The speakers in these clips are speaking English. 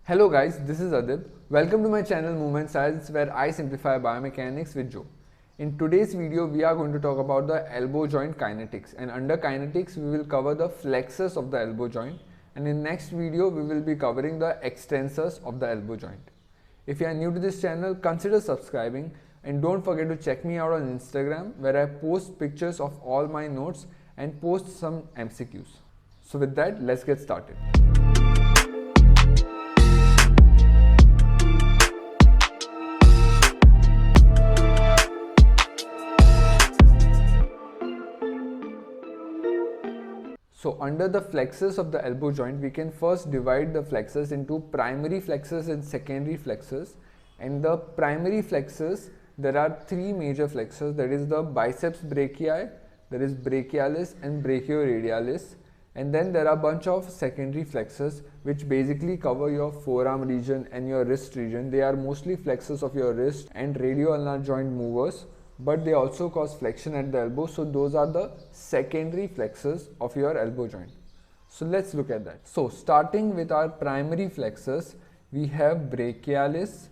Hello guys, this is Adib. Welcome to my channel Movement Science, where I simplify biomechanics with Joe. In today's video, we are going to talk about the elbow joint kinetics, and under kinetics we will cover the flexors of the elbow joint, and in next video we will be covering the extensors of the elbow joint. If you are new to this channel, consider subscribing and don't forget to check me out on Instagram, where I post pictures of all my notes and post some MCQs. So with that, let's get started. So under the flexors of the elbow joint, we can first divide the flexors into primary flexors and secondary flexors. And the primary flexors, there are three major flexors, that is the biceps brachii, there is brachialis and brachioradialis. And then there are a bunch of secondary flexors which basically cover your forearm region and your wrist region. They are mostly flexors of your wrist and radio-ulnar joint movers, but they also cause flexion at the elbow. So those are the secondary flexors of your elbow joint. So let's look at that. So starting with our primary flexors, we have brachialis,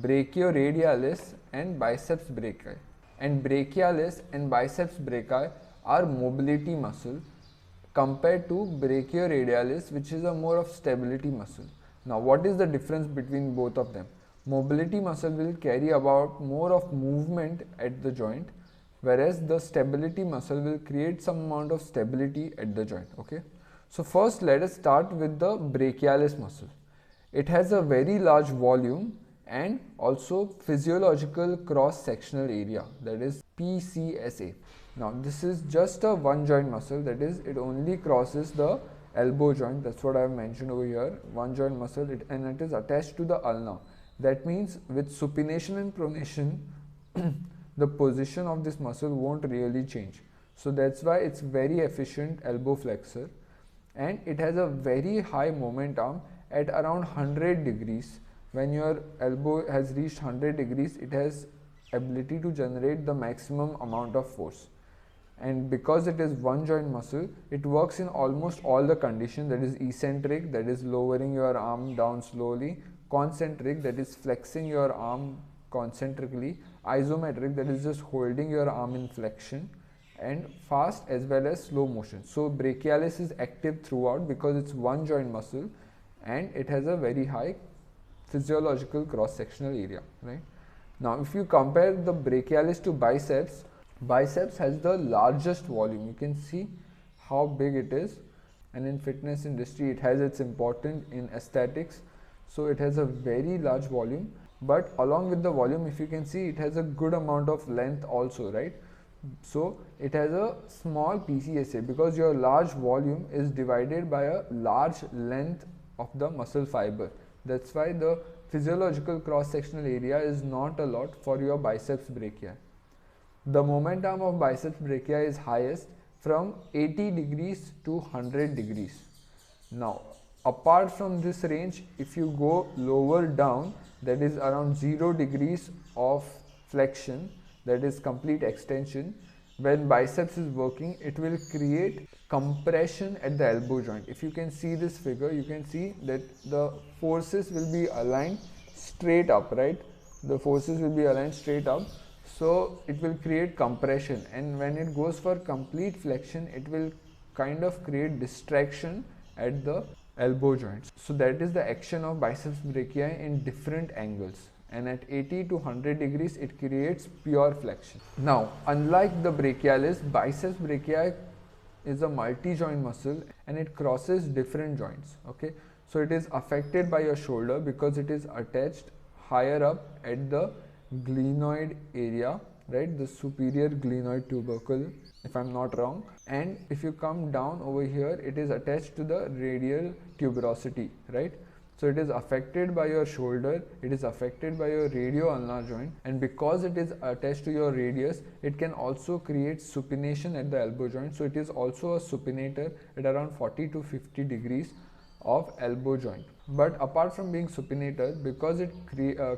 brachioradialis and biceps brachii. And brachialis and biceps brachii are mobility muscle compared to brachioradialis, which is a more of stability muscle. Now what is the difference between both of them? Mobility muscle will carry about more of movement at the joint, whereas the stability muscle will create some amount of stability at the joint. Okay, so first let us start with the brachialis muscle. It has a very large volume and also physiological cross-sectional area, that is PCSA. Now this is just a one joint muscle, that is it only crosses the elbow joint. That's what I have mentioned over here, one joint muscle, and it is attached to the ulna. That means with supination and pronation, the position of this muscle won't really change. So that's why it's very efficient elbow flexor, and it has a very high moment arm at around 100 degrees. When your elbow has reached 100 degrees, it has ability to generate the maximum amount of force. And because it is one joint muscle, it works in almost all the conditions, that is eccentric, that is lowering your arm down slowly, concentric, that is flexing your arm concentrically, isometric, that is just holding your arm in flexion, and fast as well as slow motion. So brachialis is active throughout because it's one joint muscle and it has a very high physiological cross-sectional area, right? Now if you compare the brachialis to biceps, biceps has the largest volume. You can see how big it is, and in fitness industry it has its importance in aesthetics. So it has a very large volume, but along with the volume, if you can see, it has a good amount of length also, right? So it has a small PCSA because your large volume is divided by a large length of the muscle fiber. That's why the physiological cross-sectional area is not a lot for your biceps brachii. The moment arm of biceps brachii is highest from 80 degrees to 100 degrees. Now apart from this range, if you go lower down, that is around 0 degrees of flexion, that is complete extension, when biceps is working, it will create compression at the elbow joint. If you can see this figure, you can see that the forces will be aligned straight up, right? The forces will be aligned straight up. So it will create compression, and when it goes for complete flexion, it will kind of create distraction at the elbow joints. So that is the action of biceps brachii in different angles, and at 80 to 100 degrees it creates pure flexion. Now unlike the brachialis, biceps brachii is a multi-joint muscle and it crosses different joints. Okay, so it is affected by your shoulder because it is attached higher up at the glenoid area, right, the superior glenoid tubercle, if I'm not wrong. And if you come down over here, it is attached to the radial tuberosity, right? So it is affected by your shoulder, it is affected by your radio-ulnar joint, and because it is attached to your radius, it can also create supination at the elbow joint. So it is also a supinator at around 40 to 50 degrees of elbow joint. But apart from being supinator, because it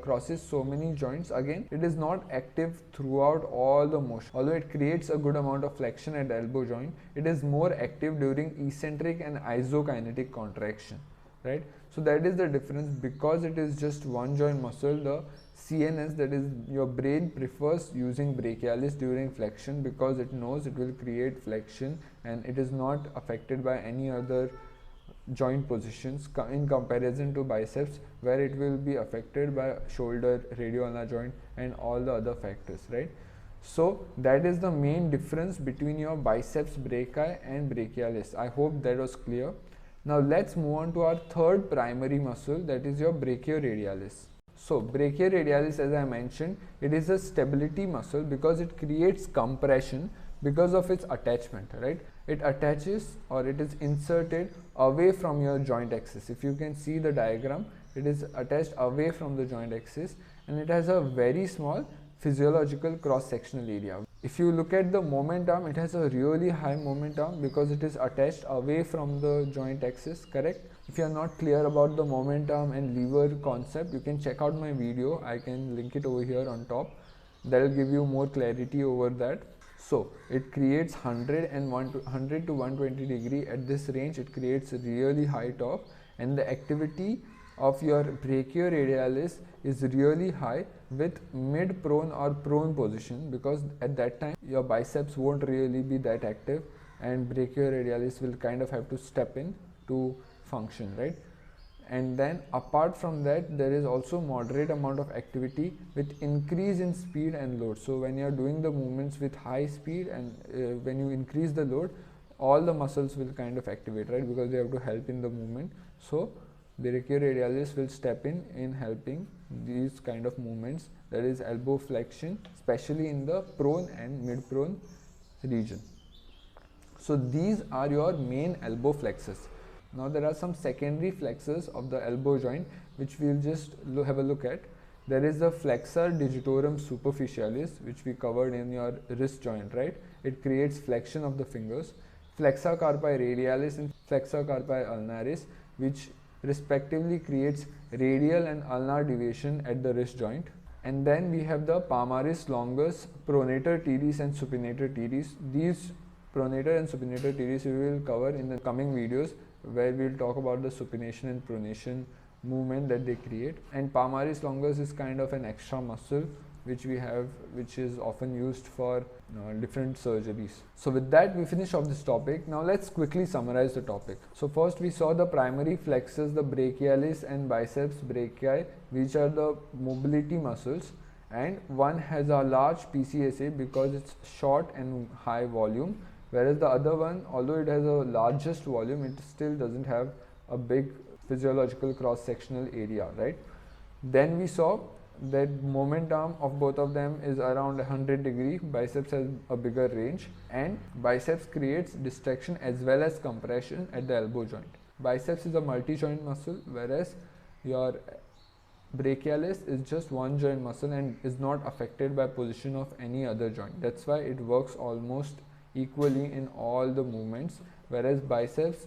crosses so many joints, again it is not active throughout all the motion. Although it creates a good amount of flexion at the elbow joint, it is more active during eccentric and isokinetic contraction. right? So that is the difference. Because it is just one joint muscle, the CNS, that is your brain, prefers using brachialis during flexion because it knows it will create flexion and it is not affected by any other joint positions in comparison to biceps, where it will be affected by shoulder, radioulnar joint and all the other factors, right? So that is the main difference between your biceps brachii and brachialis. I hope that was clear. Now let's move on to our third primary muscle, that is your brachioradialis. So brachioradialis, as I mentioned, it is a stability muscle because it creates compression because of its attachment, right? It attaches, or it is inserted away from your joint axis. If you can see the diagram, it is attached away from the joint axis and it has a very small physiological cross-sectional area. If you look at the moment arm, it has a really high moment arm because it is attached away from the joint axis, correct? If you are not clear about the moment arm and lever concept, you can check out my video. I can link it over here on top. That will give you more clarity over that. So it creates 100 to 120 degree. At this range, it creates a really high torque, and the activity of your brachioradialis is really high with mid prone or prone position, because at that time your biceps won't really be that active and brachioradialis will kind of have to step in to function, right? And then apart from that, there is also moderate amount of activity with increase in speed and load. So when you are doing the movements with high speed and when you increase the load, all the muscles will kind of activate, right? Because they have to help in the movement. So brachioradialis will step in helping these kind of movements, that is elbow flexion, especially in the prone and mid prone region. So these are your main elbow flexors. Now there are some secondary flexors of the elbow joint which we will just have a look at. There is the flexor digitorum superficialis, which we covered in your wrist joint, right? It creates flexion of the fingers. Flexor carpi radialis and flexor carpi ulnaris, which respectively creates radial and ulnar deviation at the wrist joint. And then we have the palmaris longus, pronator teres and supinator teres. These pronator and supinator teres we will cover in the coming videos, where we will talk about the supination and pronation movement that they create. And palmaris longus is kind of an extra muscle which we have, which is often used for different surgeries. So with that, we finish off this topic. Now let's quickly summarize the topic. So first we saw the primary flexors, the brachialis and biceps brachii, which are the mobility muscles, and one has a large PCSA because it's short and high volume, whereas the other one, although it has a largest volume, it still doesn't have a big physiological cross-sectional area, right? Then we saw that moment arm of both of them is around 100 degree. Biceps has a bigger range, and biceps creates distraction as well as compression at the elbow joint. Biceps is a multi-joint muscle, whereas your brachialis is just one joint muscle and is not affected by position of any other joint. That's why it works almost equally in all the movements, whereas biceps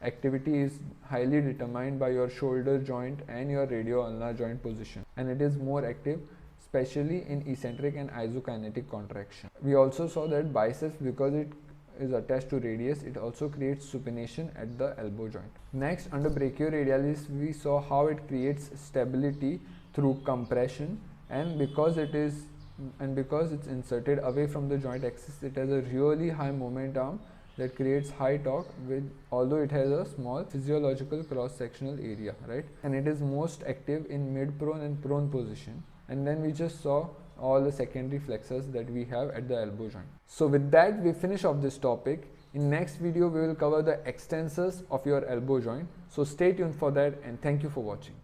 activity is highly determined by your shoulder joint and your radioulnar joint position, and it is more active especially in eccentric and isokinetic contraction. We also saw that biceps, because it is attached to radius, it also creates supination at the elbow joint. Next, under brachioradialis, we saw how it creates stability through compression, and because it's inserted away from the joint axis, it has a really high moment arm that creates high torque, although it has a small physiological cross-sectional area, right? And it is most active in mid-prone and prone position. And then we just saw all the secondary flexors that we have at the elbow joint. So with that, we finish off this topic. In next video, we will cover the extensors of your elbow joint. So stay tuned for that, and thank you for watching.